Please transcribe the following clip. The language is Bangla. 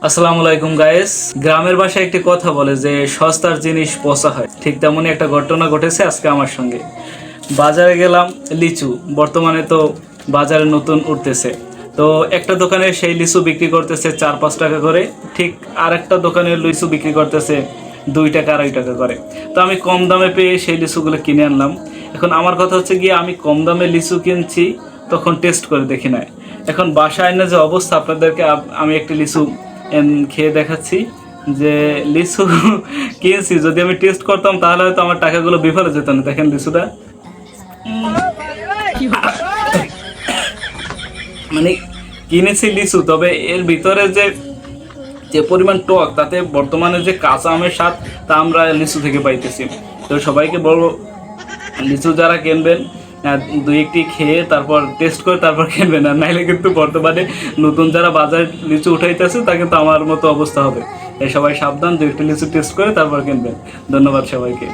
আসসালামু আলাইকুম গাইস। গ্রামের ভাষায় একটি কথা বলে যে সস্তার জিনিস পচা হয়, ঠিক তেমনই একটা ঘটনা ঘটেছে আজকে আমার সঙ্গে। বাজারে গেলাম, লিচু বর্তমানে তো বাজারে নতুন উঠতেছে। তো একটা দোকানে সেই লিচু বিক্রি করতেছে 4-5 টাকা করে, ঠিক আরেকটা দোকানে লিচু বিক্রি করতেছে 2 টাকা 2.5 টাকা করে। তো আমি কম দামে পেয়ে সেই লিচুগুলো কিনে আনলাম। এখন আমার কথা হচ্ছে গিয়ে, আমি কম দামে লিচু কিনছি, তখন টেস্ট করে দেখি না। এখন বাসায় এনে যে অবস্থা, আপনাদেরকে আমি একটি লিচু খেয়ে দেখাচ্ছি যে লিচু কিনছি, যদি আমি টেস্ট করতাম তাহলে হয়তো আমার টাকাগুলো বিফলে যেত না। দেখেন লিচুটা, মানে কিনেছি লিচু, তবে এর ভিতরে যে যে পরিমাণ টক, তাতে বর্তমানে যে কাঁচা আমের স্বাদ তা আমরা লিচু থেকে পাইতেছি। তো সবাইকে বলবো, লিচু যারা কিনবেন, দুই একটি খেয়ে তারপর টেস্ট করে তারপর কিনবেন। আর নাইলে কিন্তু বর্তমানে নতুন যারা বাজারে লিচু উঠাইতেছে, তা কিন্তু আমার মতো অবস্থা হবে। তাই সবাই সাবধান, দুই একটি লিচু টেস্ট করে তারপর কিনবেন। ধন্যবাদ সবাইকে।